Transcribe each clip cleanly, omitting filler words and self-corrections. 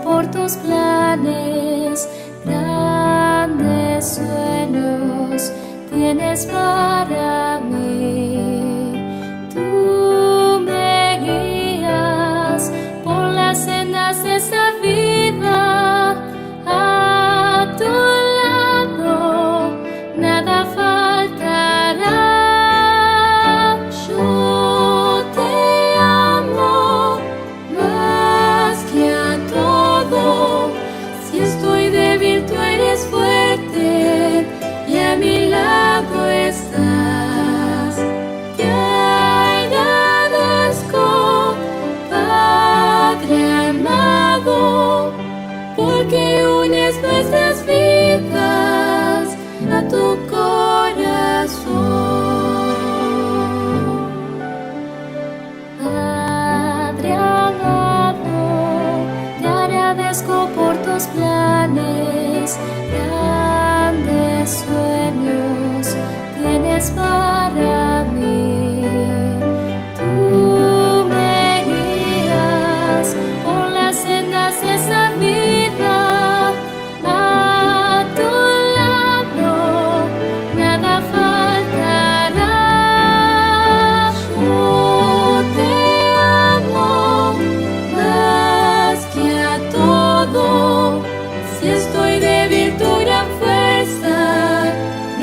por tus planes, grandes sueños tienes para mí. Tú me guías por las sendas de esta vida, a tu lado nada faltará. Yo te amo más que a todo. Si estoy débil, tú eres fuerte y a mi lado estás. Te agradezco, Padre amado, porque unes nuestras vidas a tu corazón. Padre amado, te agradezco por tus planes, grandes sueños tienes para mí. Tú me guías por las sendas de esa vida, a tu lado nada faltará. Yo te amo más que a todo. Si estoy débil, tu gran fuerza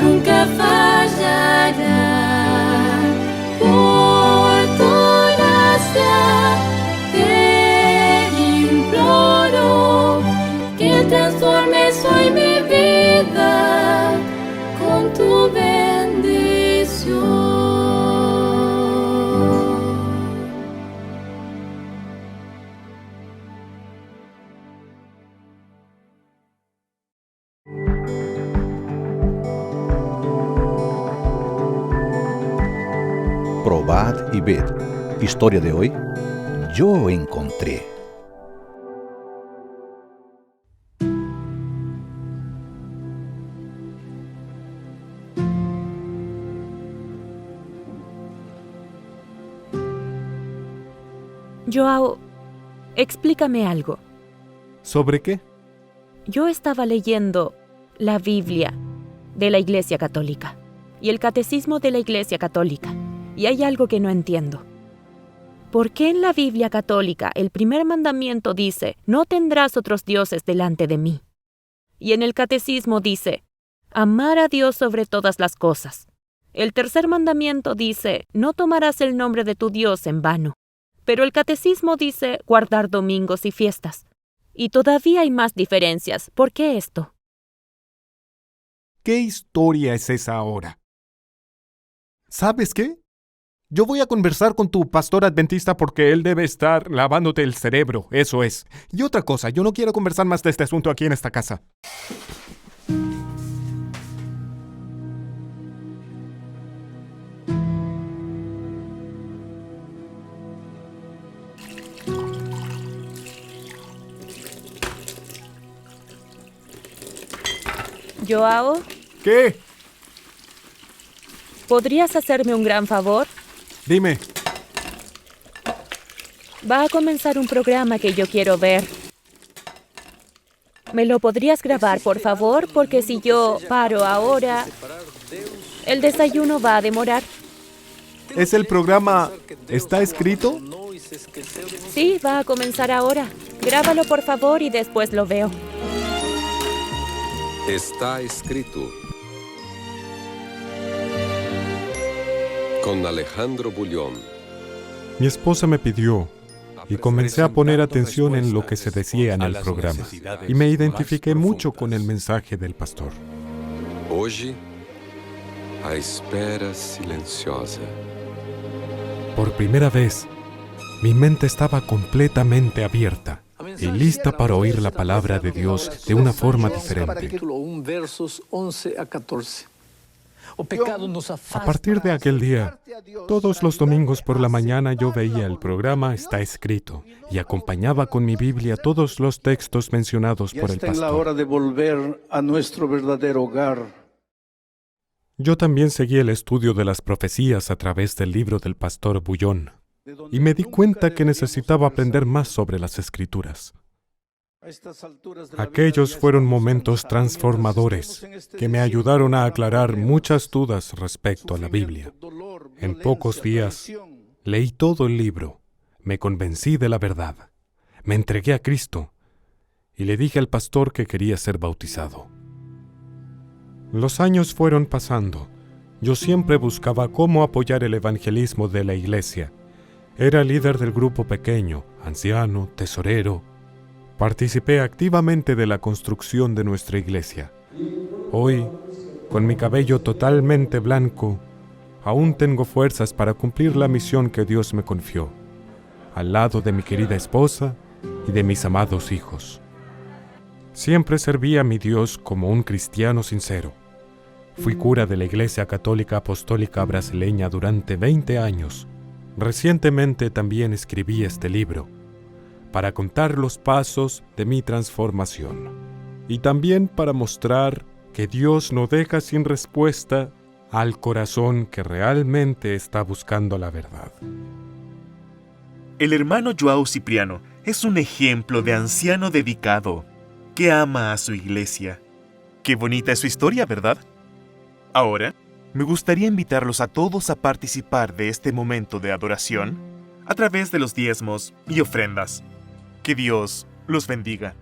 nunca fallará. Por tu gracia te imploro que transformes hoy mi vida con tu bendición. Probad y ved. Historia de hoy. Yo encontré. Joao, explícame algo. ¿Sobre qué? Yo estaba leyendo la Biblia de la Iglesia Católica y el Catecismo de la Iglesia Católica, y hay algo que no entiendo. ¿Por qué en la Biblia católica el primer mandamiento dice, no tendrás otros dioses delante de mí? Y en el Catecismo dice, amar a Dios sobre todas las cosas. El tercer mandamiento dice, no tomarás el nombre de tu Dios en vano. Pero el Catecismo dice, guardar domingos y fiestas. Y todavía hay más diferencias. ¿Por qué esto? ¿Qué historia es esa ahora? ¿Sabes qué? Yo voy a conversar con tu pastor adventista porque él debe estar lavándote el cerebro, eso es. Y otra cosa, yo no quiero conversar más de este asunto aquí en esta casa. Joao, ¿Qué? ¿podrías hacerme un gran favor? Dime. Va a comenzar un programa que yo quiero ver. ¿Me lo podrías grabar, por favor? Porque si yo paro ahora, el desayuno va a demorar. ¿Es el programa ¿Está escrito? Sí, va a comenzar ahora. Grábalo, por favor, y después lo veo. Está escrito. Con Alejandro Bullón. Mi esposa me pidió y comencé a poner atención en lo que se decía en el programa. Y me identifiqué mucho con el mensaje del pastor. Hoje, a espera silenciosa. Por primera vez, mi mente estaba completamente abierta y lista para oír la palabra de Dios de una forma diferente. Capítulo 1, versos 11 a 14. A partir de aquel día, todos los domingos por la mañana yo veía el programa Está escrito y acompañaba con mi Biblia todos los textos mencionados por el Ya está en la pastor. hora de volver a nuestro verdadero hogar. Yo también seguí el estudio de las profecías a través del libro del pastor Bullón y me di cuenta que necesitaba aprender más sobre las Escrituras. Aquellos fueron momentos transformadores que me ayudaron a aclarar muchas dudas respecto a la Biblia. En pocos días, leí todo el libro, me convencí de la verdad, me entregué a Cristo y le dije al pastor que quería ser bautizado. Los años fueron pasando. Yo siempre buscaba cómo apoyar el evangelismo de la iglesia. Era líder del grupo pequeño, anciano, tesorero. Participé activamente de la construcción de nuestra iglesia. Hoy, con mi cabello totalmente blanco, aún tengo fuerzas para cumplir la misión que Dios me confió, al lado de mi querida esposa y de mis amados hijos. Siempre serví a mi Dios como un cristiano sincero. Fui cura de la Iglesia Católica Apostólica Brasileña durante 20 años. Recientemente también escribí este libro, para contar los pasos de mi transformación y también para mostrar que Dios no deja sin respuesta al corazón que realmente está buscando la verdad. El hermano Joao Cipriano es un ejemplo de anciano dedicado que ama a su iglesia. Qué bonita es su historia, ¿verdad? Ahora, me gustaría invitarlos a todos a participar de este momento de adoración a través de los diezmos y ofrendas. Que Dios los bendiga.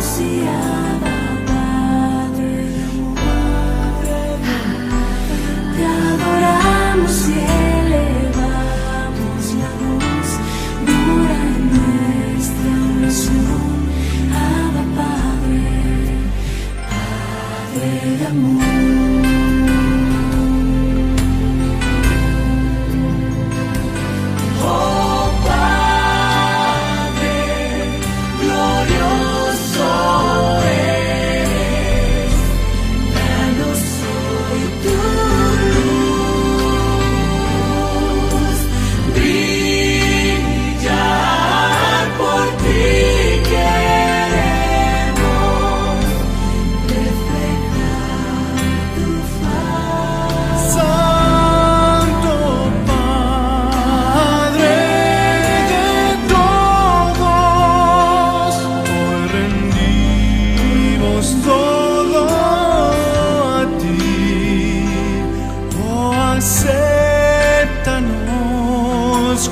Dios y Abba Padre, te adoramos y elevamos la voz, mora en nuestra oración, Abba Padre, Padre de amor.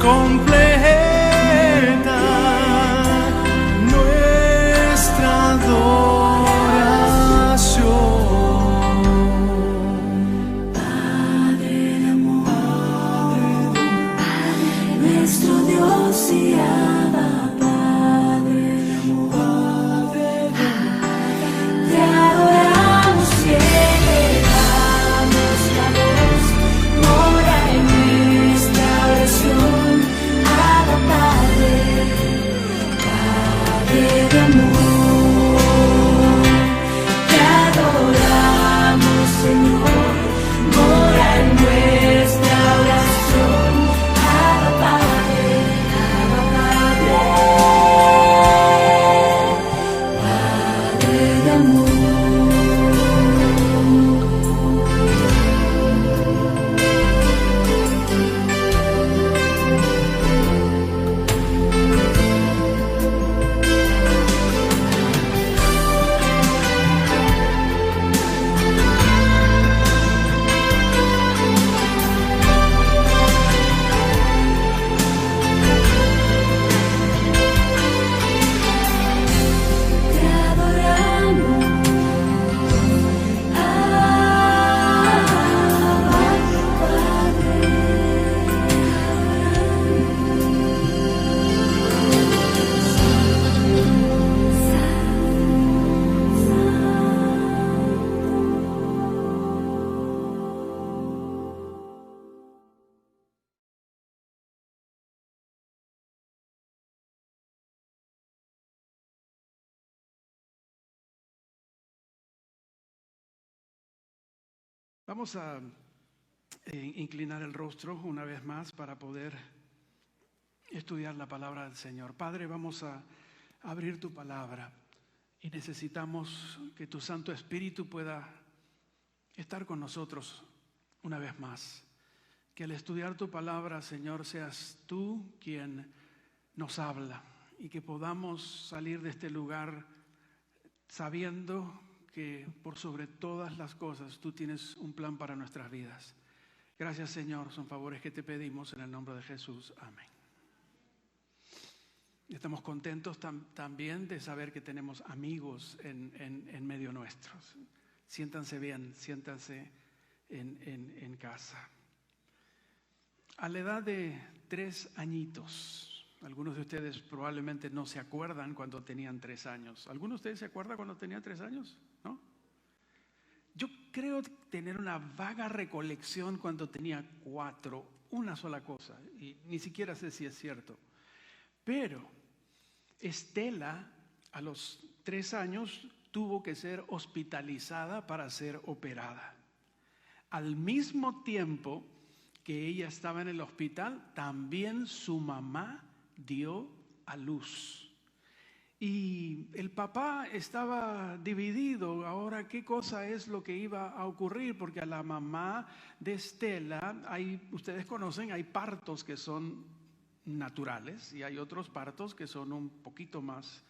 Completa nuestra adoración. Padre de amor, nuestro Dios y Abba Padre de amor, te adoramos y elevamos la voz, mora en nuestra oración. Padre de amor, te adoramos, Señor, mora en nuestra oración, Abba Padre, Padre de amor. Vamos a inclinar el rostro una vez más para poder estudiar la palabra del Señor. Padre, vamos a abrir tu palabra y necesitamos que tu Santo Espíritu pueda estar con nosotros una vez más. Que al estudiar tu palabra, Señor, seas tú quien nos habla y que podamos salir de este lugar sabiendo que por sobre todas las cosas tú tienes un plan para nuestras vidas. Gracias, Señor, son favores que te pedimos en el nombre de Jesús. Amén. Estamos contentos también de saber que tenemos amigos en medio nuestro. Siéntanse bien, siéntanse en casa. A la edad de 3 añitos, algunos de ustedes probablemente no se acuerdan cuando tenían 3 años. ¿Alguno de ustedes se acuerda cuando tenía 3 años? ¿No? Yo creo tener una vaga recolección cuando tenía 4, una sola cosa, y ni siquiera sé si es cierto. Pero Estela, a los 3 años, tuvo que ser hospitalizada para ser operada. Al mismo tiempo que ella estaba en el hospital, también su mamá dio a luz. Y el papá estaba dividido. Ahora, ¿qué cosa es lo que iba a ocurrir? Porque a la mamá de Estela, ustedes conocen, hay partos que son naturales y hay otros partos que son un poquito más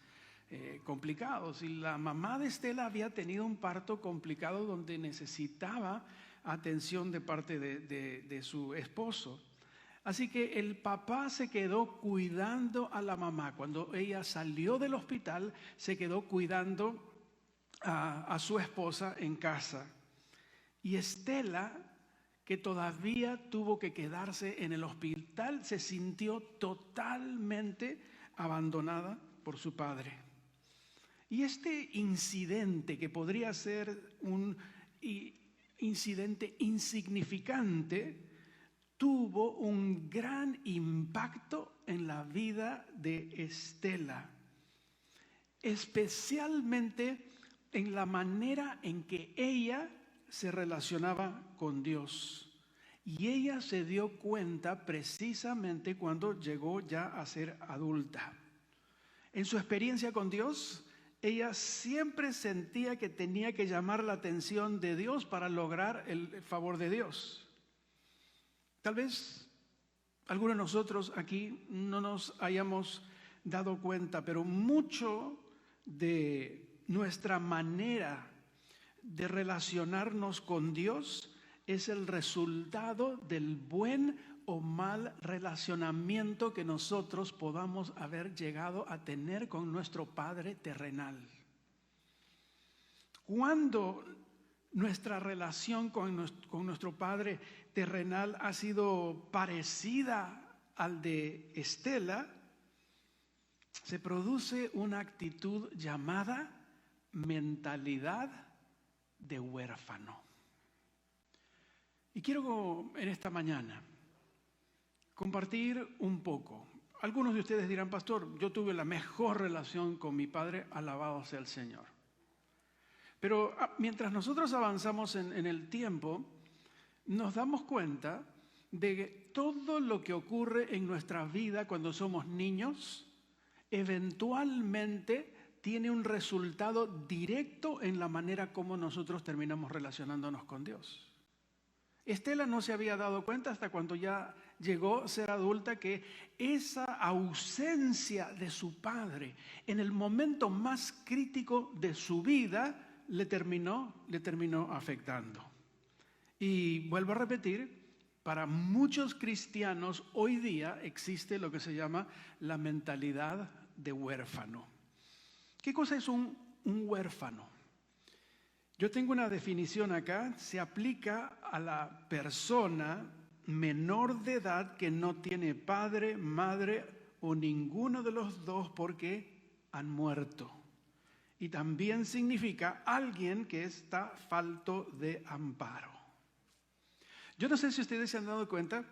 complicados. Y la mamá de Estela había tenido un parto complicado donde necesitaba atención de parte de su esposo. Así que el papá se quedó cuidando a la mamá. Cuando ella salió del hospital, se quedó cuidando a su esposa en casa. Y Estela, que todavía tuvo que quedarse en el hospital, se sintió totalmente abandonada por su padre. Y este incidente, que podría ser un incidente insignificante, tuvo un gran impacto en la vida de Estela, especialmente en la manera en que ella se relacionaba con Dios. Y ella se dio cuenta precisamente cuando llegó ya a ser adulta. En su experiencia con Dios, ella siempre sentía que tenía que llamar la atención de Dios para lograr el favor de Dios. Tal vez algunos de nosotros aquí no nos hayamos dado cuenta, pero mucho de nuestra manera de relacionarnos con Dios es el resultado del buen o mal relacionamiento que nosotros podamos haber llegado a tener con nuestro Padre terrenal. Cuando nuestra relación con nuestro Padre terrenal ha sido parecida al de Estela, se produce una actitud llamada mentalidad de huérfano. Y quiero en esta mañana compartir un poco. Algunos de ustedes dirán, pastor, yo tuve la mejor relación con mi padre, alabado sea el Señor. Pero mientras nosotros avanzamos en el tiempo, nos damos cuenta de que todo lo que ocurre en nuestra vida cuando somos niños, eventualmente tiene un resultado directo en la manera como nosotros terminamos relacionándonos con Dios. Estela no se había dado cuenta hasta cuando ya llegó a ser adulta que esa ausencia de su padre en el momento más crítico de su vida le terminó afectando. Y vuelvo a repetir, para muchos cristianos hoy día existe lo que se llama la mentalidad de huérfano. ¿Qué cosa es un huérfano? Yo tengo una definición acá, se aplica a la persona menor de edad que no tiene padre, madre o ninguno de los dos porque han muerto. Y también significa alguien que está falto de amparo. Yo no sé si ustedes se han dado cuenta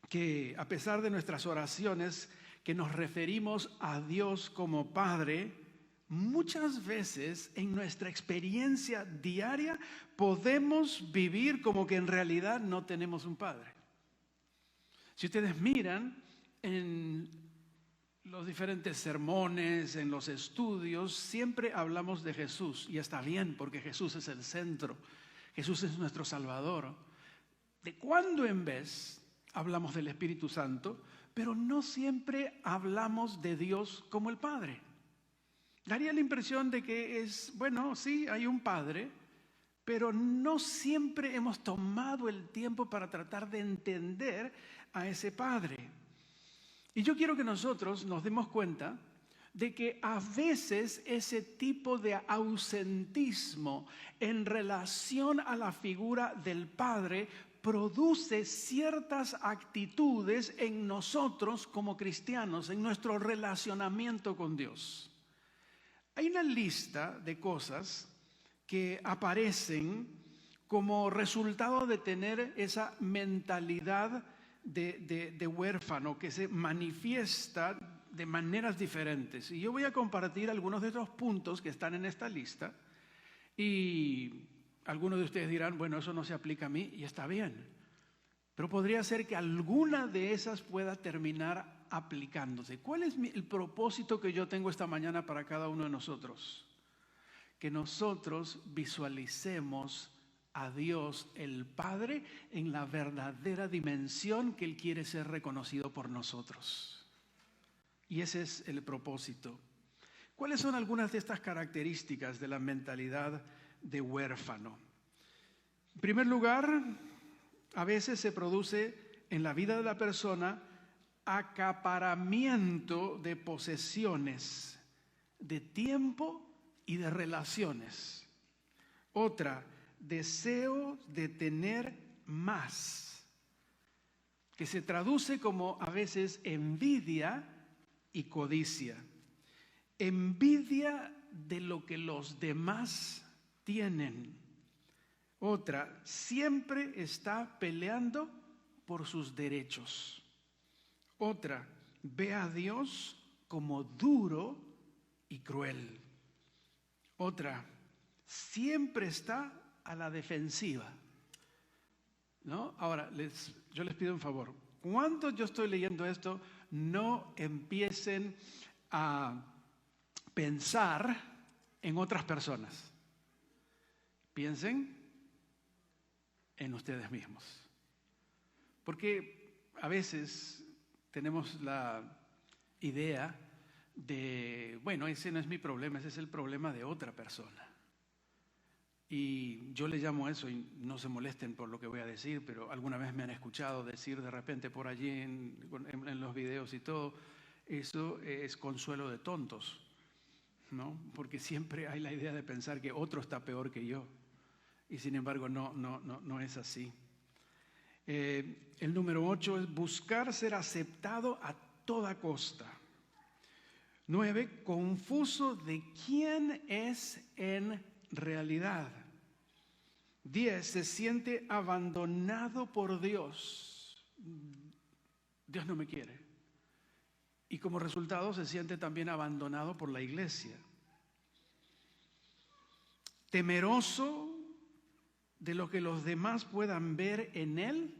que a pesar de nuestras oraciones que nos referimos a Dios como Padre, muchas veces en nuestra experiencia diaria podemos vivir como que en realidad no tenemos un Padre. Si ustedes miran en los diferentes sermones, en los estudios, siempre hablamos de Jesús y está bien porque Jesús es el centro, Jesús es nuestro Salvador. De cuando en vez hablamos del Espíritu Santo, pero no siempre hablamos de Dios como el Padre. Daría la impresión de que es, bueno, sí, hay un Padre, pero no siempre hemos tomado el tiempo para tratar de entender a ese Padre. Y yo quiero que nosotros nos demos cuenta de que a veces ese tipo de ausentismo en relación a la figura del Padre produce ciertas actitudes en nosotros como cristianos, en nuestro relacionamiento con Dios. Hay una lista de cosas que aparecen como resultado de tener esa mentalidad de huérfano que se manifiesta de maneras diferentes. Y yo voy a compartir algunos de estos puntos que están en esta lista y algunos de ustedes dirán, bueno, eso no se aplica a mí y está bien. Pero podría ser que alguna de esas pueda terminar aplicándose. ¿Cuál es el propósito que yo tengo esta mañana para cada uno de nosotros? Que nosotros visualicemos a Dios el Padre en la verdadera dimensión que Él quiere ser reconocido por nosotros. Y ese es el propósito. ¿Cuáles son algunas de estas características de la mentalidad de huérfano? En primer lugar, a veces se produce en la vida de la persona acaparamiento de posesiones, de tiempo y de relaciones. Otra, deseo de tener más, que se traduce como a veces envidia y codicia. Envidia de lo que los demás tienen. Otra, siempre está peleando por sus derechos. Otra, ve a Dios como duro y cruel. Otra, siempre está a la defensiva, ¿no? Ahora, yo les pido un favor. Cuando yo estoy leyendo esto, no empiecen a pensar en otras personas. Piensen en ustedes mismos. Porque a veces tenemos la idea de, bueno, ese no es mi problema, ese es el problema de otra persona. Y yo le llamo eso, y no se molesten por lo que voy a decir, pero alguna vez me han escuchado decir de repente por allí en los videos y todo, eso es consuelo de tontos, ¿no? Porque siempre hay la idea de pensar que otro está peor que yo. Y sin embargo no es así. El número 8 es buscar ser aceptado a toda costa. 9, confuso de quién es en realidad. 10, se siente abandonado por Dios. Dios no me quiere. Y como resultado se siente también abandonado por la iglesia. Temeroso de lo que los demás puedan ver en él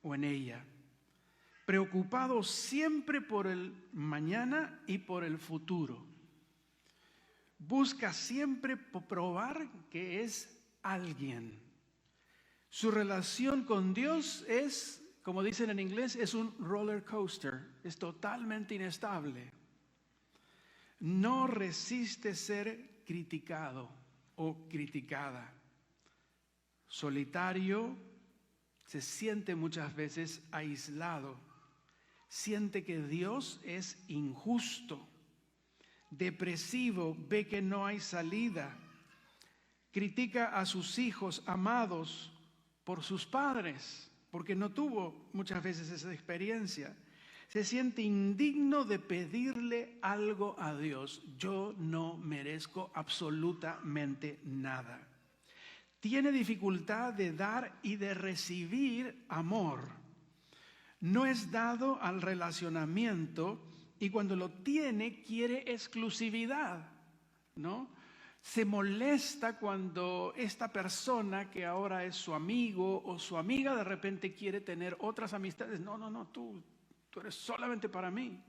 o en ella. Preocupado siempre por el mañana y por el futuro. Busca siempre probar que es alguien. Su relación con Dios es, como dicen en inglés, es un roller coaster. Es totalmente inestable. No resiste ser criticado o criticada. Solitario, se siente muchas veces aislado. Siente que Dios es injusto. Depresivo, ve que no hay salida. Critica a sus hijos amados por sus padres, porque no tuvo muchas veces esa experiencia. Se siente indigno de pedirle algo a Dios. Yo no merezco absolutamente nada. Tiene dificultad de dar y de recibir amor. No es dado al relacionamiento y cuando lo tiene quiere exclusividad, ¿no? Se molesta cuando esta persona que ahora es su amigo o su amiga de repente quiere tener otras amistades. No, tú eres solamente para mí.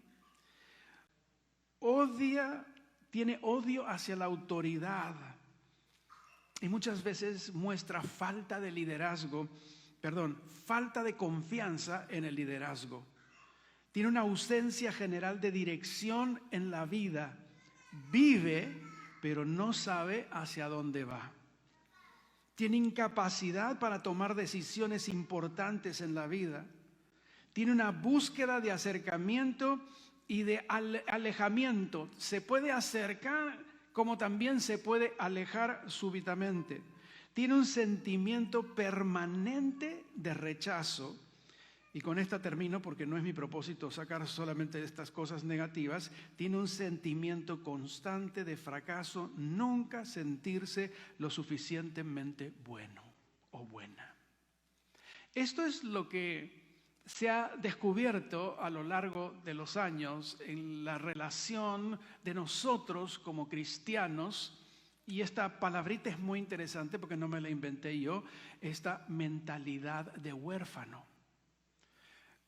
Tiene odio hacia la autoridad. Y muchas veces muestra falta de confianza en el liderazgo. Tiene una ausencia general de dirección en la vida. Vive, pero no sabe hacia dónde va. Tiene incapacidad para tomar decisiones importantes en la vida. Tiene una búsqueda de acercamiento y de alejamiento. Se puede acercar como también se puede alejar súbitamente. Tiene un sentimiento permanente de rechazo. Y con esta termino porque no es mi propósito sacar solamente estas cosas negativas. Tiene un sentimiento constante de fracaso, nunca sentirse lo suficientemente bueno o buena. Esto es lo que se ha descubierto a lo largo de los años en la relación de nosotros como cristianos, y esta palabrita es muy interesante porque no me la inventé yo, esta mentalidad de huérfano.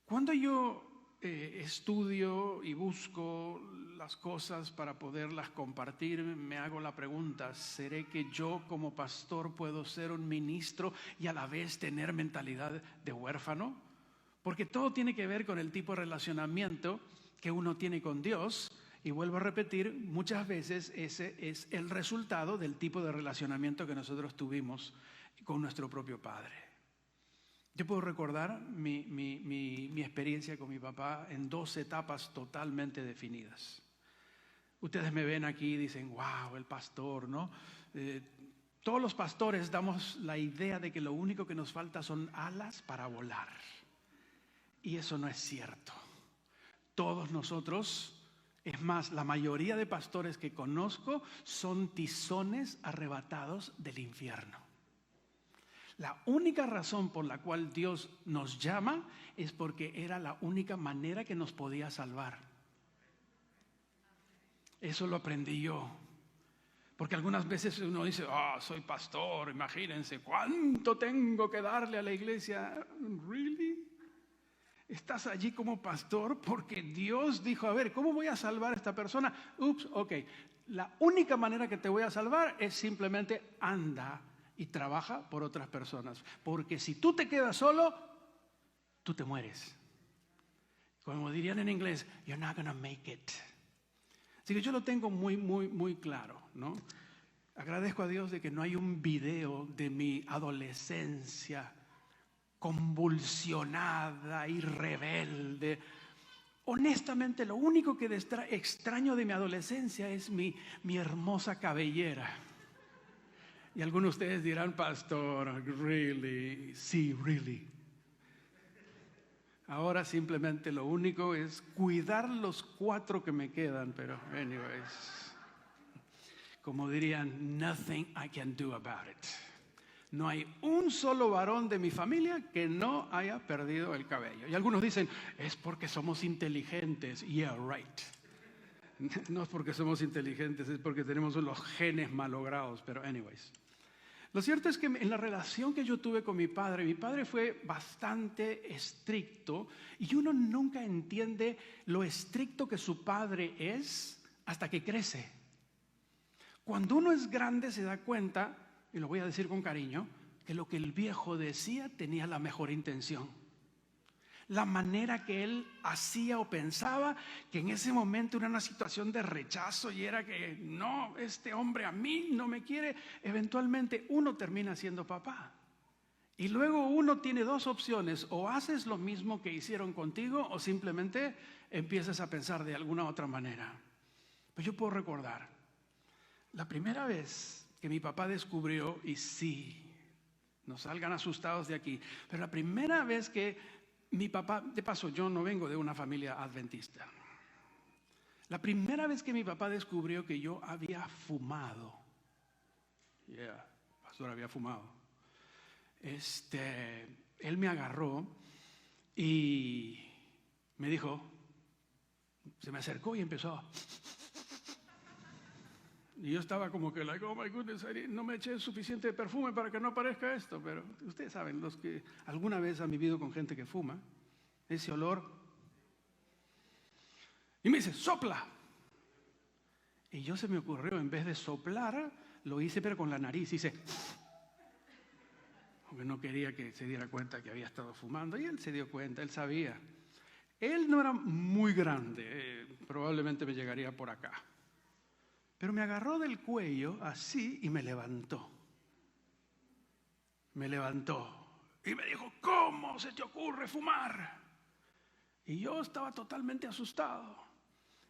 Cuando yo estudio y busco las cosas para poderlas compartir, me hago la pregunta, ¿seré que yo como pastor puedo ser un ministro y a la vez tener mentalidad de huérfano? Porque todo tiene que ver con el tipo de relacionamiento que uno tiene con Dios. Y vuelvo a repetir, muchas veces ese es el resultado del tipo de relacionamiento que nosotros tuvimos con nuestro propio Padre. Yo puedo recordar mi experiencia con mi papá en 2 etapas totalmente definidas. Ustedes me ven aquí y dicen, wow, el pastor, ¿no? Todos los pastores damos la idea de que lo único que nos falta son alas para volar. Y eso no es cierto. Todos nosotros, es más, la mayoría de pastores que conozco son tizones arrebatados del infierno. La única razón por la cual Dios nos llama es porque era la única manera que nos podía salvar. Eso lo aprendí yo. Porque algunas veces uno dice, soy pastor, imagínense, ¿cuánto tengo que darle a la iglesia? ¿Really? Estás allí como pastor porque Dios dijo, a ver, ¿cómo voy a salvar a esta persona? Ok. La única manera que te voy a salvar es simplemente anda y trabaja por otras personas. Porque si tú te quedas solo, tú te mueres. Como dirían en inglés, you're not gonna make it. Así que yo lo tengo muy claro, ¿no? Agradezco a Dios de que no hay un video de mi adolescencia convulsionada y rebelde. Honestamente, lo único que extraño de mi adolescencia es mi hermosa cabellera. Y algunos de ustedes dirán, pastor, really? Sí, really. Ahora simplemente lo único es cuidar los 4 que me quedan, pero anyways, como dirían, nothing I can do about it. No hay un solo varón de mi familia que no haya perdido el cabello. Y algunos dicen, es porque somos inteligentes. Yeah, right. No es porque somos inteligentes, es porque tenemos los genes malogrados, pero anyways. Lo cierto es que en la relación que yo tuve con mi padre fue bastante estricto y uno nunca entiende lo estricto que su padre es hasta que crece. Cuando uno es grande se da cuenta, y lo voy a decir con cariño, que lo que el viejo decía tenía la mejor intención. La manera que él hacía o pensaba que en ese momento era una situación de rechazo y era que no, este hombre a mí no me quiere. Eventualmente uno termina siendo papá. Y luego uno tiene 2 opciones, o haces lo mismo que hicieron contigo o simplemente empiezas a pensar de alguna otra manera. Pues yo puedo recordar, la primera vez que mi papá descubrió, y sí, no salgan asustados de aquí, pero la primera vez que mi papá, de paso, yo no vengo de una familia adventista. La primera vez que mi papá descubrió que yo había fumado, pastor, había fumado, él me agarró y me dijo, se me acercó y empezó. Y yo estaba como que, like, oh my goodness, no me eché suficiente perfume para que no aparezca esto. Pero ustedes saben, los que alguna vez han vivido con gente que fuma, ese olor. Y me dice, sopla. Y yo se me ocurrió, en vez de soplar, lo hice pero con la nariz. Hice, porque no quería que se diera cuenta que había estado fumando. Y él se dio cuenta, él sabía. Él no era muy grande, probablemente me llegaría por acá. Pero me agarró del cuello así y me levantó. Me levantó y me dijo, ¿cómo se te ocurre fumar? Y yo estaba totalmente asustado.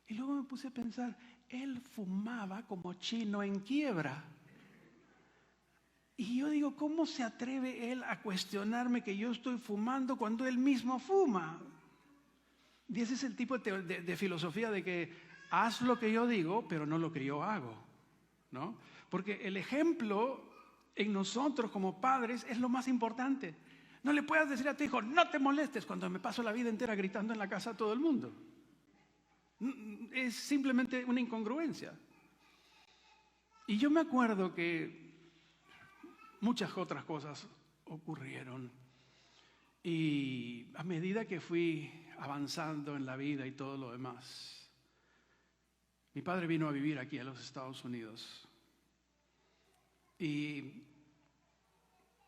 Y luego me puse a pensar, él fumaba como chino en quiebra. Y yo digo, ¿cómo se atreve él a cuestionarme que yo estoy fumando cuando él mismo fuma? Y ese es el tipo de filosofía de que haz lo que yo digo, pero no lo que yo hago, ¿no? Porque el ejemplo en nosotros como padres es lo más importante. No le puedas decir a tu hijo, no te molestes, cuando me paso la vida entera gritando en la casa a todo el mundo. Es simplemente una incongruencia. Y yo me acuerdo que muchas otras cosas ocurrieron. Y a medida que fui avanzando en la vida y todo lo demás, mi padre vino a vivir aquí a los Estados Unidos y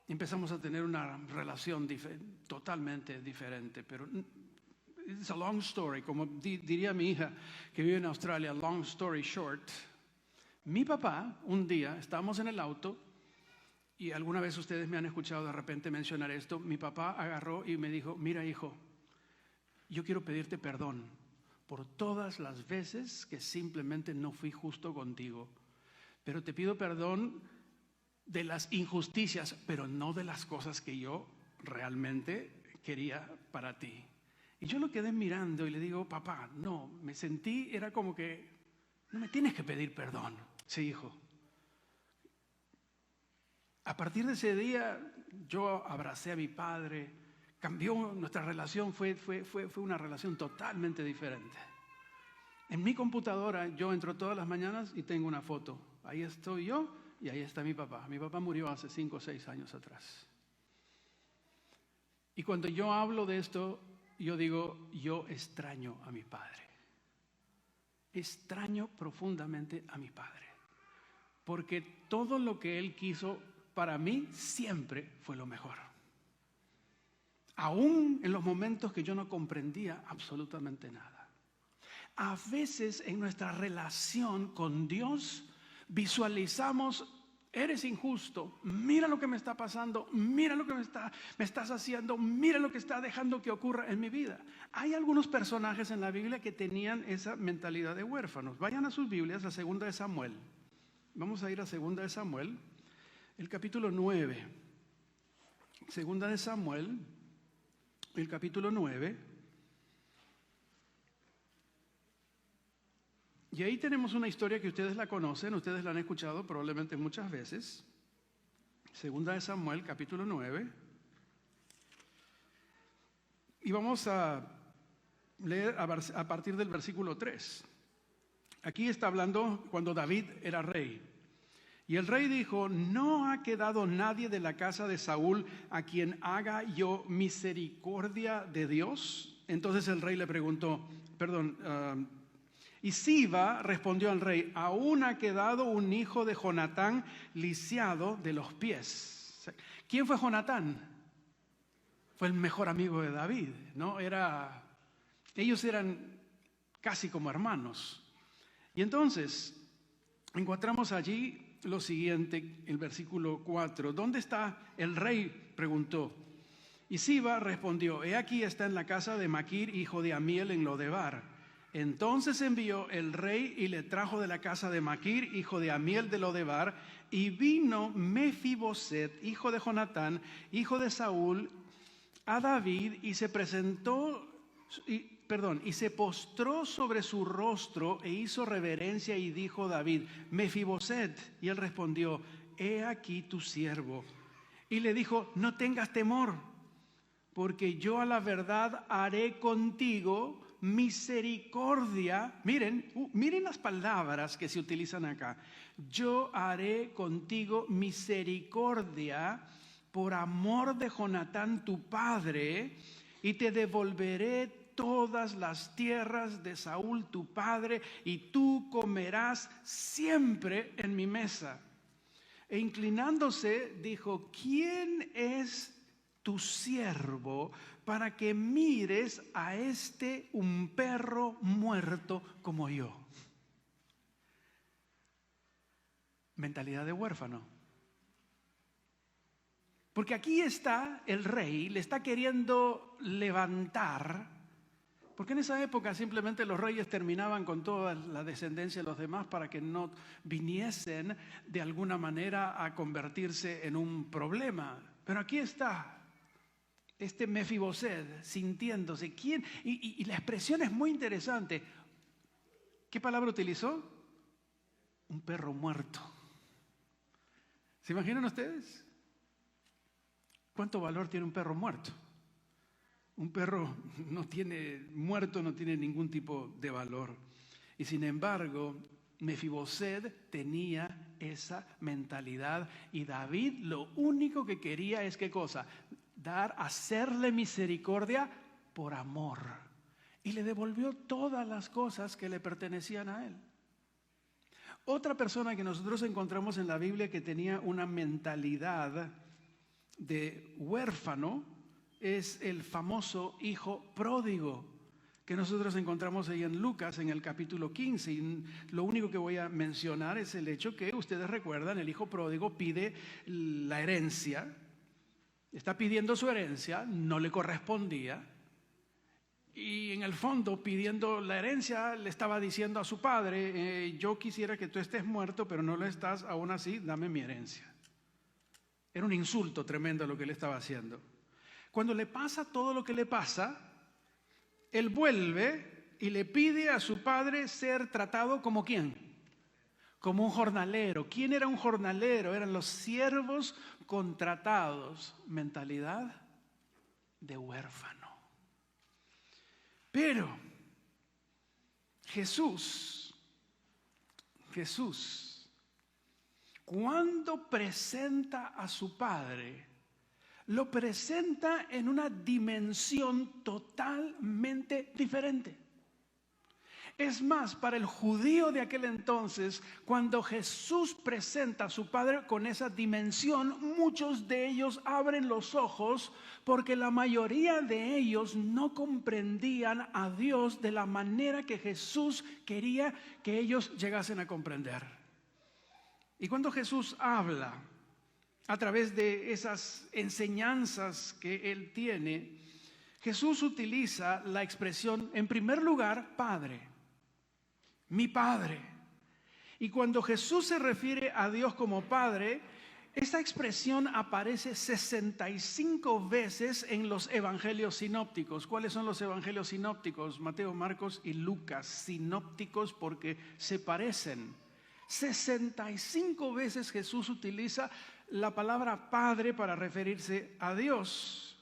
empezamos a tener una relación totalmente diferente, pero it's a long story, como diría mi hija que vive en Australia, long story short. Mi papá, un día, estábamos en el auto Y alguna vez ustedes me han escuchado de repente mencionar esto. Mi papá agarró y me dijo, mira hijo, yo quiero pedirte perdón por todas las veces que simplemente no fui justo contigo. Pero te pido perdón de las injusticias, pero no de las cosas que yo realmente quería para ti. Y yo lo quedé mirando y le digo, papá, no, me sentí, era como que, no me tienes que pedir perdón. Sí, hijo. A partir de ese día yo abracé a mi padre, cambió nuestra relación, fue una relación totalmente diferente. En mi computadora yo entro todas las mañanas y tengo una foto. Ahí estoy yo y ahí está mi papá. Mi papá murió hace 5 o 6 años atrás. Y cuando yo hablo de esto, yo digo, yo extraño a mi padre. Extraño profundamente a mi padre. Porque todo lo que él quiso para mí siempre fue lo mejor. Aún en los momentos que yo no comprendía absolutamente nada. A veces en nuestra relación con Dios visualizamos, eres injusto, mira lo que me está pasando, mira lo que me estás haciendo, mira lo que está dejando que ocurra en mi vida. Hay algunos personajes en la Biblia que tenían esa mentalidad de huérfanos. Vayan a sus Biblias, a 2 de Samuel. Vamos a ir a 2 de Samuel, el capítulo 9. 2 de Samuel, el capítulo 9. Y ahí tenemos una historia que ustedes la conocen, ustedes la han escuchado probablemente muchas veces. 2 de Samuel, capítulo 9. Y vamos a leer a partir del versículo 3. Aquí está hablando cuando David era rey. Y el rey dijo, no ha quedado nadie de la casa de Saúl a quien haga yo misericordia de Dios. Entonces el rey le preguntó, y Siba respondió al rey, aún ha quedado un hijo de Jonatán lisiado de los pies. ¿Quién fue Jonatán? Fue el mejor amigo de David, ¿no? Ellos eran casi como hermanos. Y entonces encontramos allí lo siguiente, el versículo 4. ¿Dónde está el rey?, preguntó. Y Siba respondió, he aquí está en la casa de Maquir, hijo de Amiel, en Lodebar. Entonces envió el rey y le trajo de la casa de Maquir, hijo de Amiel de Lodebar, y vino Mefiboset, hijo de Jonatán, hijo de Saúl, a David, y se postró sobre su rostro e hizo reverencia y dijo David, Mefiboset, y él respondió, he aquí tu siervo. Y le dijo, no tengas temor, porque yo a la verdad haré contigo misericordia. Miren las palabras que se utilizan acá. Yo haré contigo misericordia por amor de Jonatán tu padre, y te devolveré todas las tierras de Saúl tu padre, y tú comerás siempre en mi mesa. E inclinándose dijo, ¿quién es tu siervo para que mires a un perro muerto como yo? Mentalidad de huérfano. Porque aquí está el rey, le está queriendo levantar, porque en esa época simplemente los reyes terminaban con toda la descendencia de los demás para que no viniesen de alguna manera a convertirse en un problema. Pero aquí está Mefiboset sintiéndose. ¿Quién? Y la expresión es muy interesante. ¿Qué palabra utilizó? Un perro muerto. ¿Se imaginan ustedes? ¿Cuánto valor tiene un perro muerto? Un perro no tiene ningún tipo de valor. Y sin embargo, Mefiboset tenía esa mentalidad, y David lo único que quería es ¿qué cosa? Hacerle misericordia por amor. Y le devolvió todas las cosas que le pertenecían a él. Otra persona que nosotros encontramos en la Biblia que tenía una mentalidad de huérfano es el famoso hijo pródigo. que nosotros encontramos ahí en Lucas, en el capítulo 15. Y lo único que voy a mencionar es el hecho que ustedes recuerdan, el hijo pródigo pide la herencia, está pidiendo su herencia, no le correspondía, y en el fondo, pidiendo la herencia, le estaba diciendo a su padre, yo quisiera que tú estés muerto, pero no lo estás, aún así, dame mi herencia. Era un insulto tremendo lo que le estaba haciendo. Cuando le pasa todo lo que le pasa, él vuelve y le pide a su padre ser tratado como ¿quién? Como un jornalero. ¿Quién era un jornalero? Eran los siervos contratados. Mentalidad de huérfano. Pero Jesús, cuando presenta a su Padre, lo presenta en una dimensión totalmente diferente. Es más, para el judío de aquel entonces, cuando Jesús presenta a su Padre con esa dimensión, muchos de ellos abren los ojos porque la mayoría de ellos no comprendían a Dios de la manera que Jesús quería que ellos llegasen a comprender. Y cuando Jesús habla a través de esas enseñanzas que Él tiene, Jesús utiliza la expresión, en primer lugar, Padre. Mi Padre. Y cuando Jesús se refiere a Dios como Padre, esta expresión aparece 65 veces en los evangelios sinópticos. ¿Cuáles son los evangelios sinópticos? Mateo, Marcos y Lucas. Sinópticos porque se parecen. 65 veces Jesús utiliza la palabra Padre para referirse a Dios.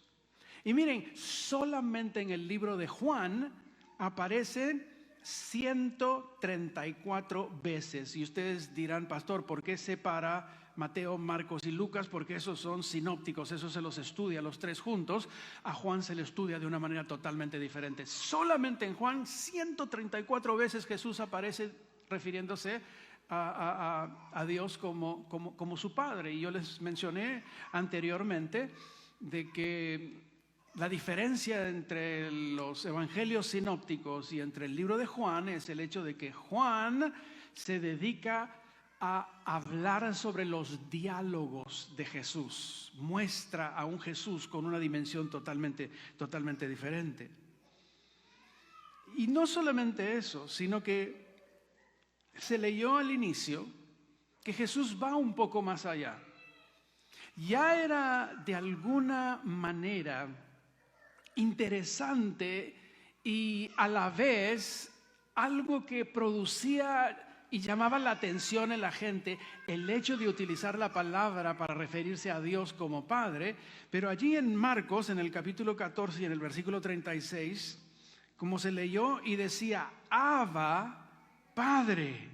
Y miren, solamente en el libro de Juan aparece 134 veces. Y ustedes dirán, pastor, ¿por qué separa Mateo, Marcos y Lucas? Porque esos son sinópticos, esos se los estudia los tres juntos. A Juan se le estudia de una manera totalmente diferente. Solamente en Juan 134 veces Jesús aparece refiriéndose a Dios como su Padre. Y yo les mencioné anteriormente de que la diferencia entre los evangelios sinópticos y entre el libro de Juan es el hecho de que Juan se dedica a hablar sobre los diálogos de Jesús. Muestra a un Jesús con una dimensión totalmente diferente. Y no solamente eso, sino que se leyó al inicio que Jesús va un poco más allá. Ya era de alguna manera interesante y a la vez algo que producía y llamaba la atención en la gente, el hecho de utilizar la palabra para referirse a Dios como Padre. Pero allí en Marcos, en el capítulo 14 y en el versículo 36, como se leyó y decía, Abba, Padre,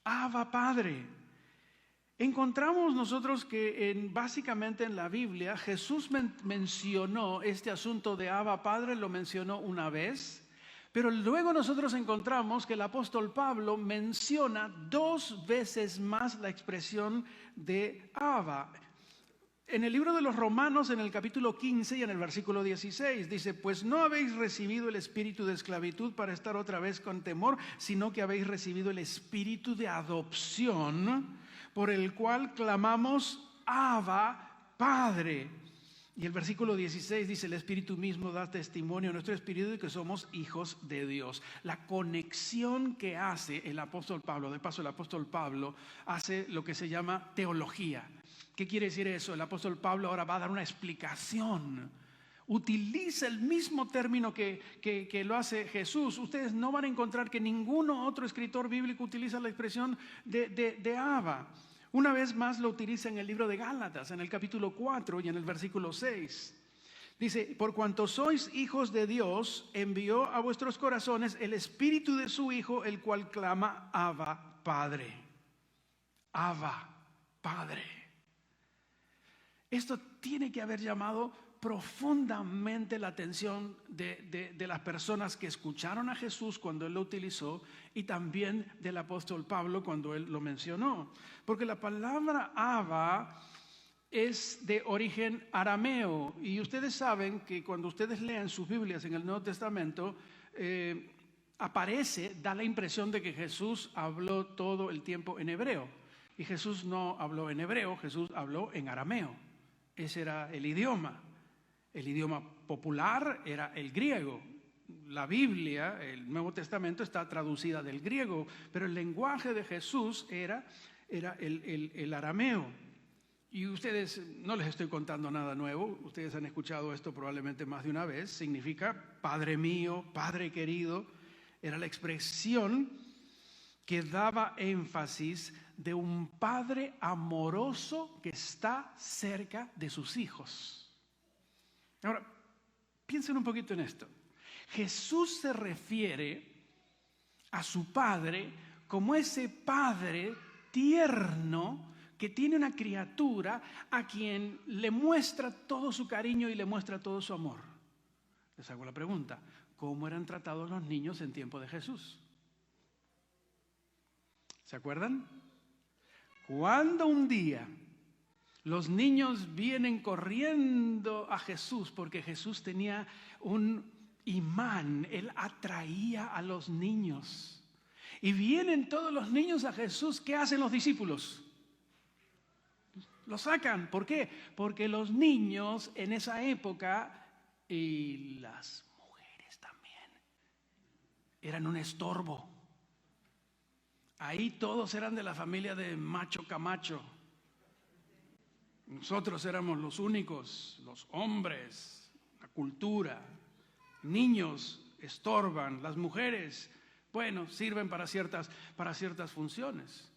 Abba, Padre. Encontramos nosotros que básicamente en la Biblia Jesús mencionó este asunto de Abba Padre, lo mencionó una vez, pero luego nosotros encontramos que el apóstol Pablo menciona 2 veces más la expresión de Abba. En el libro de los Romanos, en el capítulo 15 y en el versículo 16, dice, pues no habéis recibido el espíritu de esclavitud para estar otra vez con temor, sino que habéis recibido el espíritu de adopción, por el cual clamamos, Abba, Padre. Y el versículo 16 dice, el Espíritu mismo da testimonio a nuestro espíritu de que somos hijos de Dios. La conexión que hace el apóstol Pablo, de paso el apóstol Pablo hace lo que se llama teología. ¿Qué quiere decir eso? El apóstol Pablo ahora va a dar una explicación. Utiliza el mismo término que lo hace Jesús. Ustedes no van a encontrar que ninguno otro escritor bíblico utiliza la expresión de Abba. Una vez más lo utiliza en el libro de Gálatas, en el capítulo 4 y en el versículo 6. Dice, por cuanto sois hijos de Dios, envió a vuestros corazones el espíritu de su Hijo, el cual clama, Abba, Padre. Abba, Padre. Esto tiene que haber llamado profundamente la atención de las personas que escucharon a Jesús cuando Él lo utilizó y también del apóstol Pablo cuando Él lo mencionó. Porque la palabra Abba es de origen arameo. Y ustedes saben que cuando ustedes leen sus Biblias en el Nuevo Testamento, da la impresión de que Jesús habló todo el tiempo en hebreo. Y Jesús no habló en hebreo, Jesús habló en arameo. Ese era el idioma. El idioma popular era el griego. La Biblia, el Nuevo Testamento, está traducida del griego, pero el lenguaje de Jesús era el arameo. Y ustedes, no les estoy contando nada nuevo, ustedes han escuchado esto probablemente más de una vez. Significa Padre mío, Padre querido. Era la expresión que daba énfasis de un padre amoroso que está cerca de sus hijos. Ahora, piensen un poquito en esto. Jesús se refiere a su Padre como ese Padre tierno que tiene una criatura a quien le muestra todo su cariño y le muestra todo su amor. Les hago la pregunta, ¿cómo eran tratados los niños en tiempo de Jesús? ¿Se acuerdan? Cuando un día los niños vienen corriendo a Jesús porque Jesús tenía un imán, él atraía a los niños. Y vienen todos los niños a Jesús, ¿qué hacen los discípulos? Lo sacan. ¿Por qué? Porque los niños en esa época, y las mujeres también, eran un estorbo. Ahí todos eran de la familia de Macho Camacho. Nosotros éramos los únicos, los hombres, la cultura. Niños estorban, las mujeres, bueno, sirven para ciertas funciones.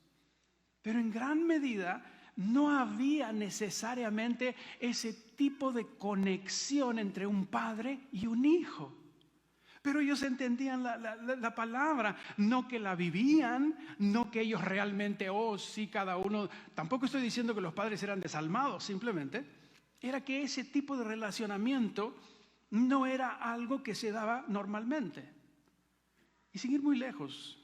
Pero en gran medida no había necesariamente ese tipo de conexión entre un padre y un hijo. Pero ellos entendían la palabra, no que la vivían, no que ellos realmente, sí, cada uno. Tampoco estoy diciendo que los padres eran desalmados, simplemente era que ese tipo de relacionamiento no era algo que se daba normalmente. Y sin ir muy lejos,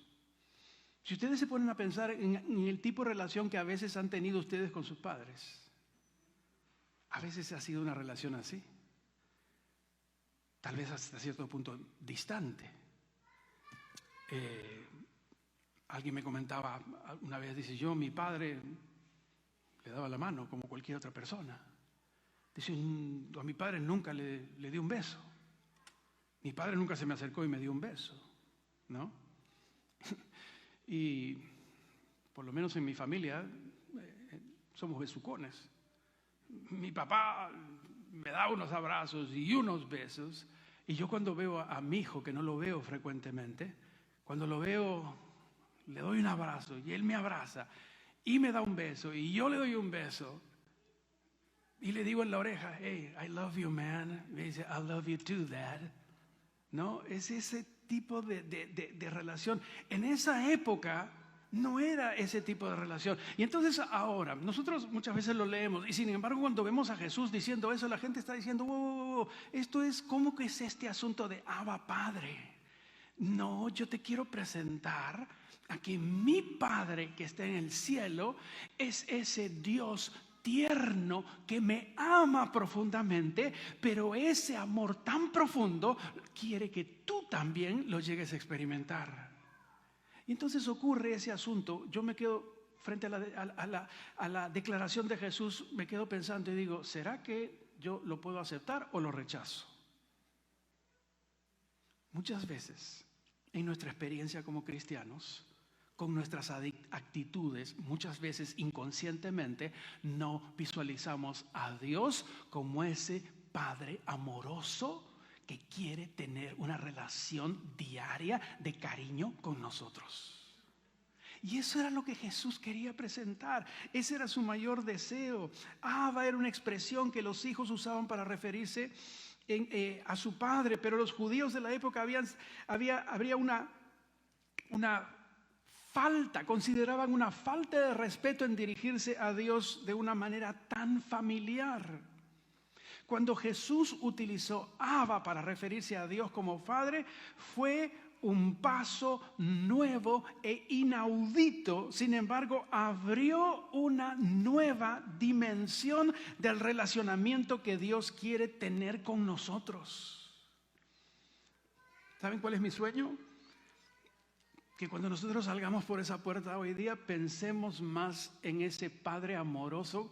si ustedes se ponen a pensar en el tipo de relación que a veces han tenido ustedes con sus padres, a veces ha sido una relación así. Tal vez hasta cierto punto distante. Alguien me comentaba una vez, dice, yo, mi padre le daba la mano como cualquier otra persona. Dice, a mi padre nunca le di un beso. Mi padre nunca se me acercó y me dio un beso, ¿no? Y por lo menos en mi familia somos besucones. Mi papá me da unos abrazos y unos besos, y yo cuando veo a mi hijo, que no lo veo frecuentemente, cuando lo veo le doy un abrazo y él me abraza y me da un beso y yo le doy un beso y le digo en la oreja, hey, I love you, man. Me dice, I love you too, dad. No, es ese tipo de relación. En esa época no era ese tipo de relación. Y entonces ahora, nosotros muchas veces lo leemos y sin embargo cuando vemos a Jesús diciendo eso, la gente está diciendo, wow, esto es, ¿cómo que es este asunto de Abba Padre? No, yo te quiero presentar a que mi Padre que está en el cielo es ese Dios tierno que me ama profundamente, pero ese amor tan profundo quiere que tú también lo llegues a experimentar. Y entonces ocurre ese asunto. Yo me quedo frente a la declaración de Jesús, me quedo pensando y digo, ¿será que yo lo puedo aceptar o lo rechazo? Muchas veces, en nuestra experiencia como cristianos, con nuestras actitudes, muchas veces inconscientemente, no visualizamos a Dios como ese Padre amoroso que quiere tener una relación diaria de cariño con nosotros. Y eso era lo que Jesús quería presentar. Ese era su mayor deseo. Abba era una expresión que los hijos usaban para referirse a su padre, pero los judíos de la época habría una falta, consideraban una falta de respeto en dirigirse a Dios de una manera tan familiar. Cuando Jesús utilizó Abba para referirse a Dios como Padre, fue un paso nuevo e inaudito. Sin embargo, abrió una nueva dimensión del relacionamiento que Dios quiere tener con nosotros. ¿Saben cuál es mi sueño? Que cuando nosotros salgamos por esa puerta hoy día, pensemos más en ese Padre amoroso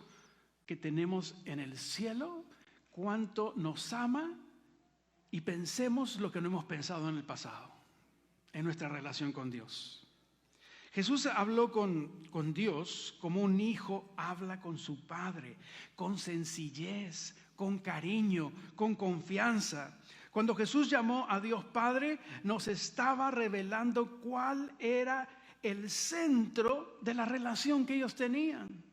que tenemos en el cielo, cuánto nos ama, y pensemos lo que no hemos pensado en el pasado, en nuestra relación con Dios. Jesús habló con Dios como un hijo habla con su padre, con sencillez, con cariño, con confianza. Cuando Jesús llamó a Dios Padre, nos estaba revelando cuál era el centro de la relación que ellos tenían.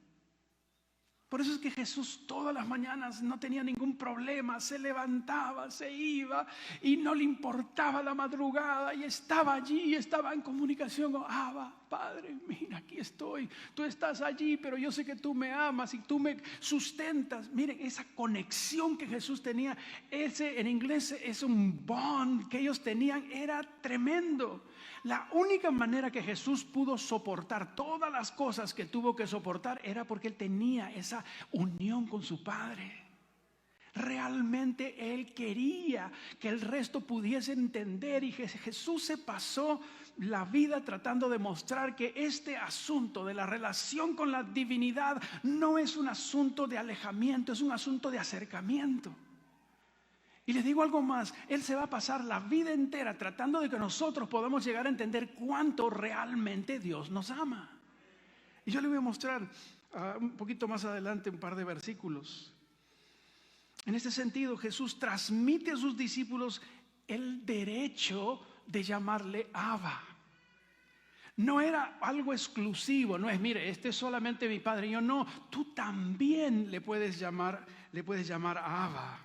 Por eso es que Jesús todas las mañanas no tenía ningún problema, se levantaba, se iba y no le importaba la madrugada y estaba allí, estaba en comunicación con Abba, Padre, mira, aquí estoy, tú estás allí, pero yo sé que tú me amas y tú me sustentas. Miren, esa conexión que Jesús tenía, ese en inglés es un bond que ellos tenían, era tremendo. La única manera que Jesús pudo soportar todas las cosas que tuvo que soportar era porque Él tenía esa unión con su Padre. Realmente Él quería que el resto pudiese entender, y Jesús se pasó la vida tratando de mostrar que este asunto de la relación con la divinidad no es un asunto de alejamiento, es un asunto de acercamiento. Y les digo algo más, Él se va a pasar la vida entera tratando de que nosotros podamos llegar a entender cuánto realmente Dios nos ama. Y yo le voy a mostrar un poquito más adelante un par de versículos. En este sentido, Jesús transmite a sus discípulos el derecho de llamarle Abba. No era algo exclusivo, no es, mire, este es solamente mi Padre. Yo no, tú también le puedes llamar Abba.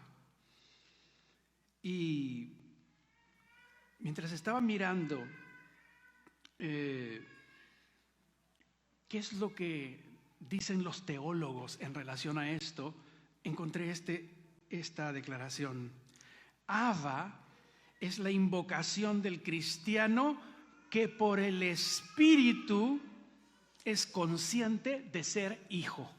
Y mientras estaba mirando qué es lo que dicen los teólogos en relación a esto, encontré esta declaración. Abba es la invocación del cristiano que por el Espíritu es consciente de ser hijo.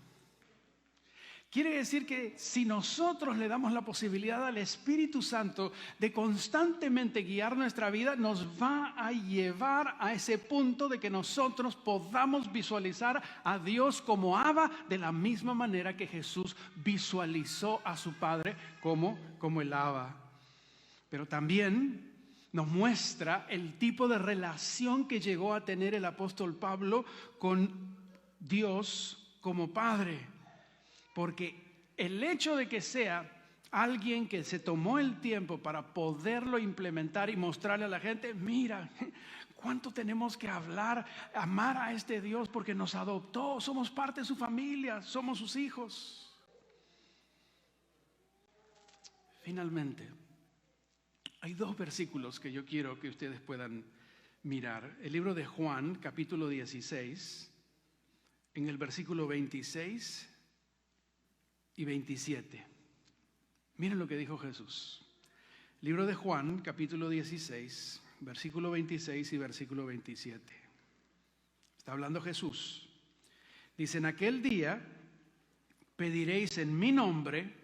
Quiere decir que si nosotros le damos la posibilidad al Espíritu Santo de constantemente guiar nuestra vida, nos va a llevar a ese punto de que nosotros podamos visualizar a Dios como Abba, de la misma manera que Jesús visualizó a su Padre como el Abba. Pero también nos muestra el tipo de relación que llegó a tener el apóstol Pablo con Dios como Padre. Porque el hecho de que sea alguien que se tomó el tiempo para poderlo implementar y mostrarle a la gente, mira, cuánto tenemos que hablar, amar a este Dios porque nos adoptó, somos parte de su familia, somos sus hijos. Finalmente, hay dos versículos que yo quiero que ustedes puedan mirar. El libro de Juan, capítulo 16, en el versículo 26 y 27. Miren lo que dijo Jesús. Libro de Juan, capítulo 16, versículo 26 y versículo 27. Está hablando Jesús. Dice, en aquel día pediréis en mi nombre,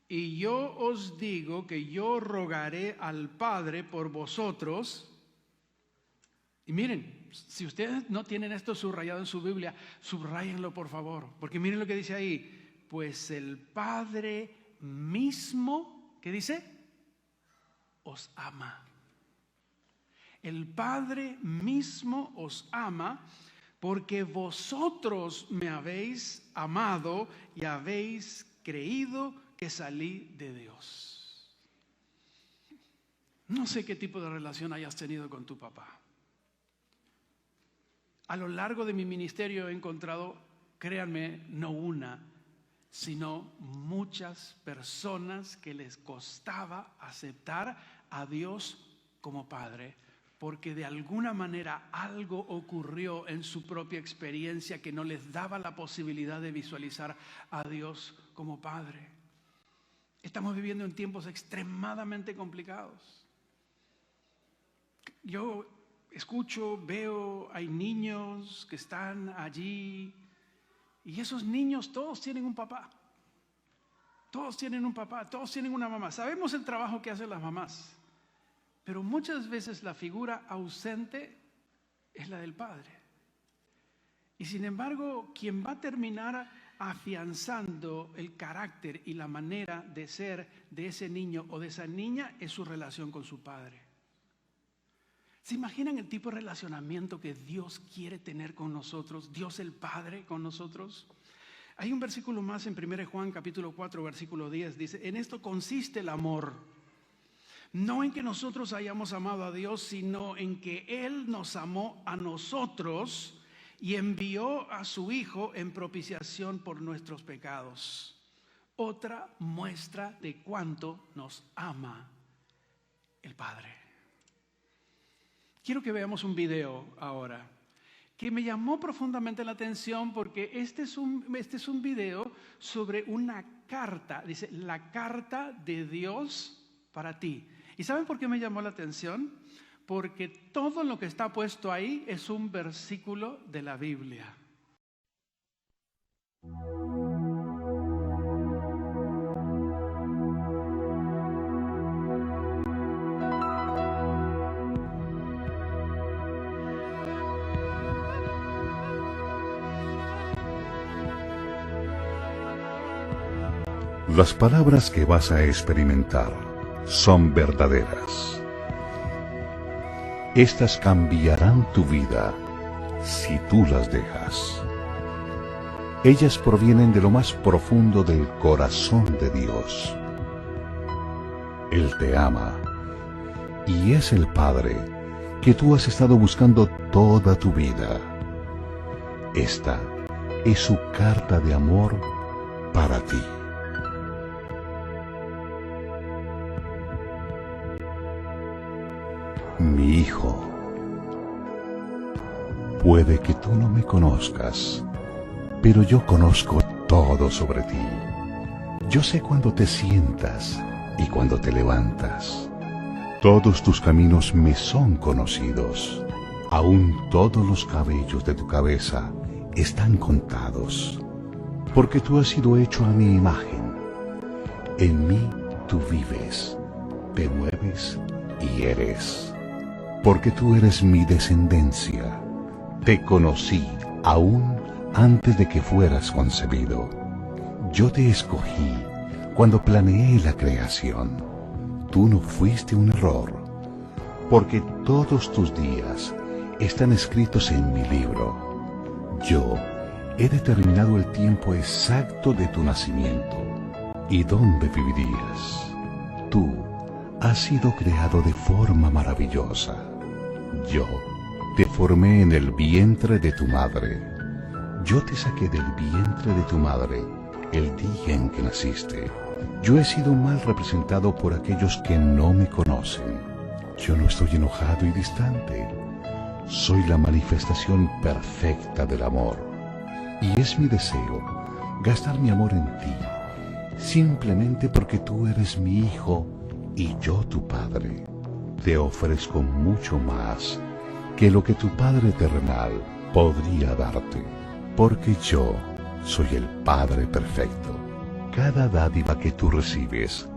y yo os digo que yo rogaré al Padre por vosotros. Y miren, si ustedes no tienen esto subrayado en su Biblia, subrayenlo por favor, porque miren lo que dice ahí. Pues el Padre mismo, ¿qué dice? Os ama. El Padre mismo os ama porque vosotros me habéis amado y habéis creído que salí de Dios. No sé qué tipo de relación hayas tenido con tu papá. A lo largo de mi ministerio he encontrado, créanme, no una, sino muchas personas que les costaba aceptar a Dios como Padre, porque de alguna manera algo ocurrió en su propia experiencia que no les daba la posibilidad de visualizar a Dios como Padre. Estamos viviendo en tiempos extremadamente complicados. yo escucho, veo, hay niños que están allí y esos niños todos tienen un papá. Todos tienen un papá, todos tienen una mamá. Sabemos el trabajo que hacen las mamás, pero muchas veces la figura ausente es la del padre. Y sin embargo, quien va a terminar afianzando el carácter y la manera de ser de ese niño o de esa niña es su relación con su padre. ¿Se imaginan el tipo de relacionamiento que Dios quiere tener con nosotros? Dios el Padre con nosotros. Hay un versículo más en 1 Juan capítulo 4 versículo 10. Dice, en esto consiste el amor. No en que nosotros hayamos amado a Dios, sino en que Él nos amó a nosotros y envió a su Hijo en propiciación por nuestros pecados. Otra muestra de cuánto nos ama el Padre. Quiero que veamos un video ahora que me llamó profundamente la atención porque este es un video sobre una carta. Dice, la carta de Dios para ti. ¿Y saben por qué me llamó la atención? Porque todo lo que está puesto ahí es un versículo de la Biblia. Las palabras que vas a experimentar son verdaderas. Estas cambiarán tu vida si tú las dejas. Ellas provienen de lo más profundo del corazón de Dios. Él te ama y es el Padre que tú has estado buscando toda tu vida. Esta es su carta de amor para ti. Mi hijo, puede que tú no me conozcas, pero yo conozco todo sobre ti. Yo sé cuándo te sientas y cuándo te levantas. Todos tus caminos me son conocidos. Aún todos los cabellos de tu cabeza están contados, porque tú has sido hecho a mi imagen. En mí tú vives, te mueves y eres. Porque tú eres mi descendencia. Te conocí aún antes de que fueras concebido. Yo te escogí cuando planeé la creación. Tú no fuiste un error, porque todos tus días están escritos en mi libro. Yo he determinado el tiempo exacto de tu nacimiento y dónde vivirías. Tú has sido creado de forma maravillosa. Yo te formé en el vientre de tu madre. Yo te saqué del vientre de tu madre el día en que naciste. Yo he sido mal representado por aquellos que no me conocen. Yo no estoy enojado y distante. Soy la manifestación perfecta del amor. Y es mi deseo gastar mi amor en ti, simplemente porque tú eres mi hijo y yo tu padre. Te ofrezco mucho más que lo que tu Padre terrenal podría darte, porque yo soy el Padre perfecto. Cada dádiva que tú recibes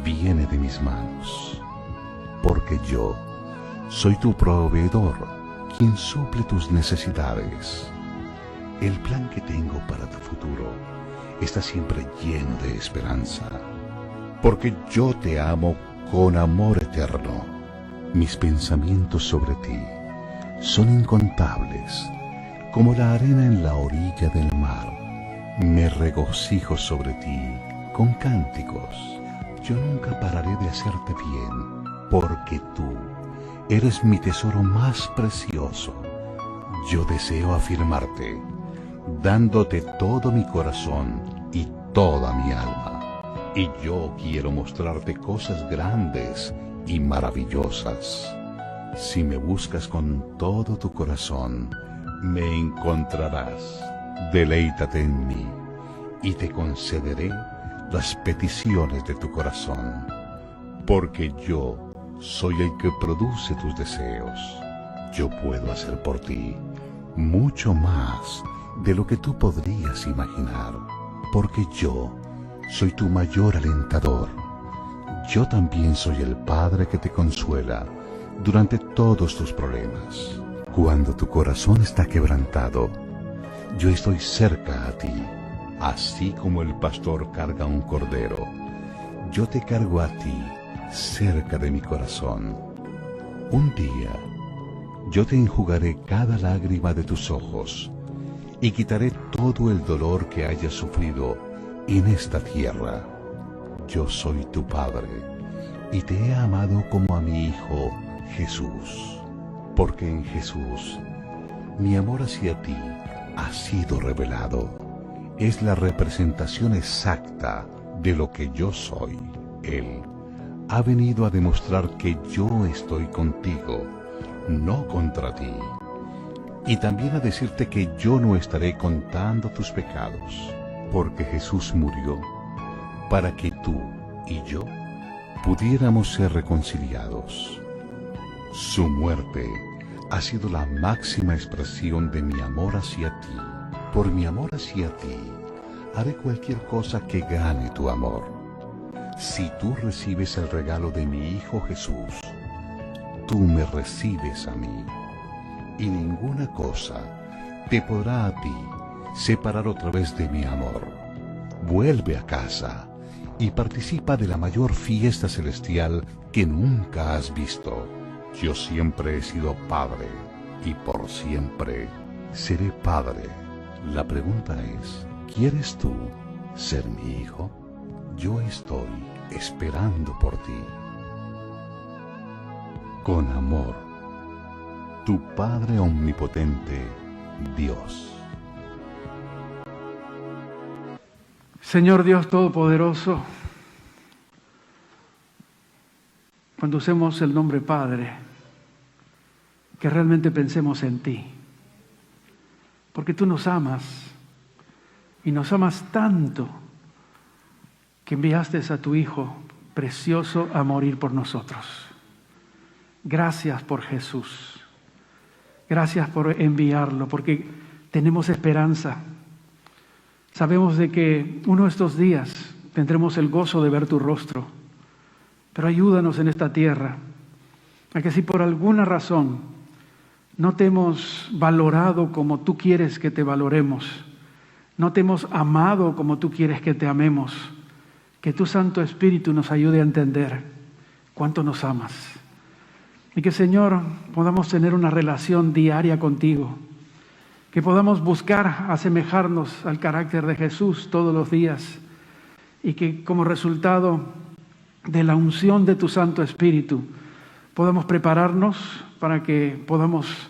viene de mis manos, porque yo soy tu proveedor, quien suple tus necesidades. El plan que tengo para tu futuro está siempre lleno de esperanza, porque yo te amo con amor eterno. Mis pensamientos sobre ti son incontables, como la arena en la orilla del mar. Me regocijo sobre ti con cánticos. Yo nunca pararé de hacerte bien, porque tú eres mi tesoro más precioso. Yo deseo afirmarte, dándote todo mi corazón y toda mi alma. Y yo quiero mostrarte cosas grandes y maravillosas. Si me buscas con todo tu corazón, me encontrarás. Deleítate en mí y te concederé las peticiones de tu corazón, porque yo soy el que produce tus deseos. Yo puedo hacer por ti mucho más de lo que tú podrías imaginar, porque yo soy tu mayor alentador. Yo también soy el Padre que te consuela durante todos tus problemas. Cuando tu corazón está quebrantado, yo estoy cerca a ti. Así como el pastor carga un cordero, yo te cargo a ti cerca de mi corazón. Un día, yo te enjugaré cada lágrima de tus ojos y quitaré todo el dolor que hayas sufrido en esta tierra. Yo soy tu Padre y te he amado como a mi Hijo Jesús, porque en Jesús mi amor hacia ti ha sido revelado. Es la representación exacta de lo que yo soy. Él ha venido a demostrar que yo estoy contigo, no contra ti. Y también a decirte que yo no estaré contando tus pecados, porque Jesús murió para que tú y yo pudiéramos ser reconciliados. Su muerte ha sido la máxima expresión de mi amor hacia ti. Por mi amor hacia ti, haré cualquier cosa que gane tu amor. Si tú recibes el regalo de mi Hijo Jesús, tú me recibes a mí, y ninguna cosa te podrá a ti separar otra vez de mi amor. Vuelve a casa y participa de la mayor fiesta celestial que nunca has visto. Yo siempre he sido padre y por siempre seré padre. La pregunta es, ¿quieres tú ser mi hijo? Yo estoy esperando por ti. Con amor, tu Padre Omnipotente, Dios. Señor Dios Todopoderoso, cuando usemos el nombre Padre, que realmente pensemos en ti, porque tú nos amas y nos amas tanto que enviaste a tu Hijo precioso a morir por nosotros. Gracias por Jesús, gracias por enviarlo, porque tenemos esperanza. Sabemos de que uno de estos días tendremos el gozo de ver tu rostro, pero ayúdanos en esta tierra a que si por alguna razón no te hemos valorado como tú quieres que te valoremos, no te hemos amado como tú quieres que te amemos, que tu Santo Espíritu nos ayude a entender cuánto nos amas. Y que, Señor, podamos tener una relación diaria contigo, que podamos buscar asemejarnos al carácter de Jesús todos los días y que como resultado de la unción de tu Santo Espíritu podamos prepararnos para que podamos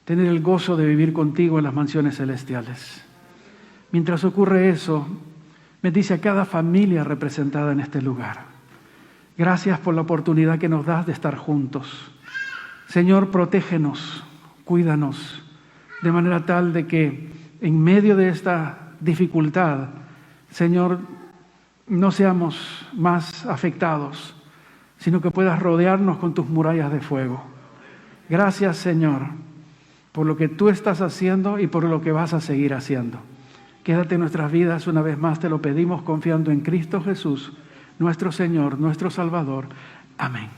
tener el gozo de vivir contigo en las mansiones celestiales. Mientras ocurre eso, bendice a cada familia representada en este lugar. Gracias por la oportunidad que nos das de estar juntos. Señor, protégenos, cuídanos, de manera tal de que en medio de esta dificultad, Señor, no seamos más afectados, sino que puedas rodearnos con tus murallas de fuego. Gracias, Señor, por lo que tú estás haciendo y por lo que vas a seguir haciendo. Quédate en nuestras vidas una vez más, te lo pedimos confiando en Cristo Jesús, nuestro Señor, nuestro Salvador. Amén.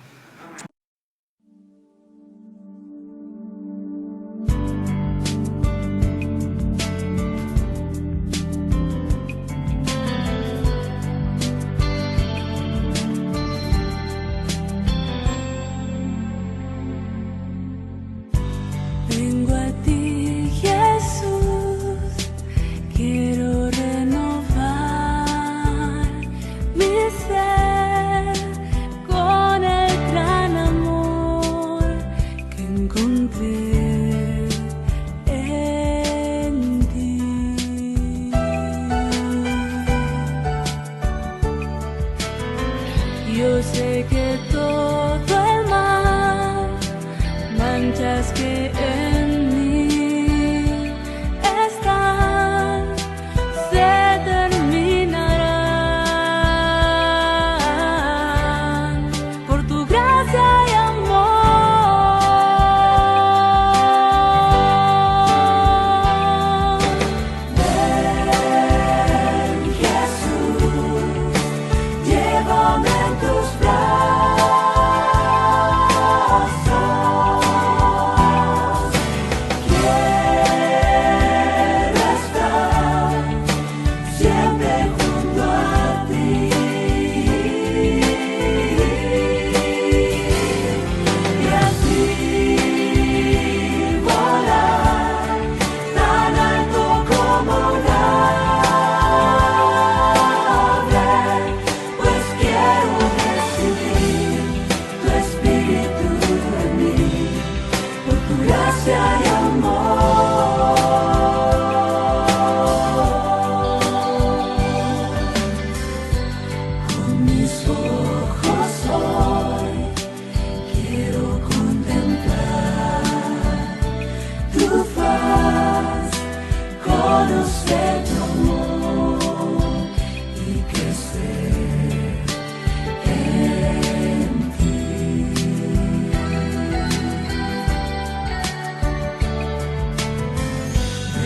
Vengo a ti, Jesús, quiero renovar mi ser con el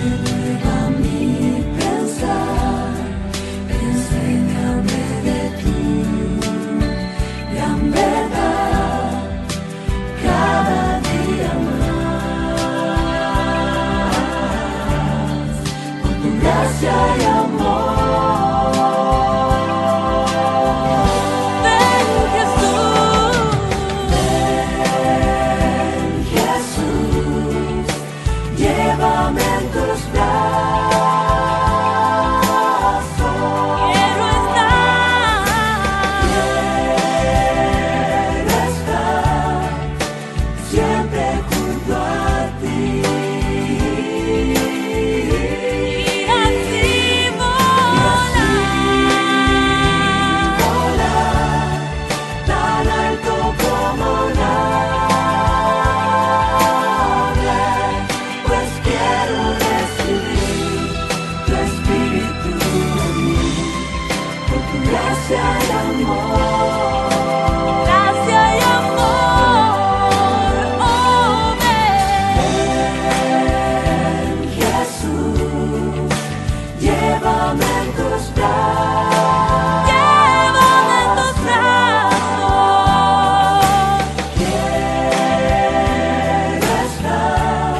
Renueva mi pensar, enséñame de tú, y en verdad, cada día más, por tu gracia y amor. Ven Jesús, llévame en tus brazos. Quiero estar siempre junto a ti. Y así volar tan alto como nadie, pues quiero recibir tu espíritu en mí, por tu gracia y amor. Gracia y amor, oh ven Jesús, llévame en tus brazos. Llévame en tus brazos. Quiero estar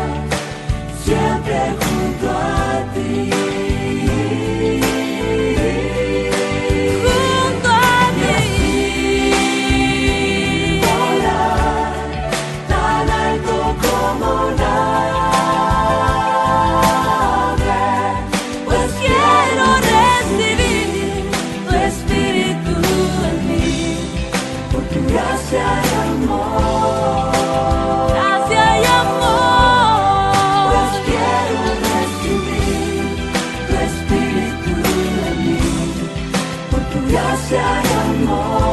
siempre junto a ti. Junto a ti. Volar tan alto como nadie, pues quiero recibir tu espíritu en mí, por tu gracia y amor. Gracia y amor, pues quiero recibir tu espíritu en mí, por tu gracia y amor.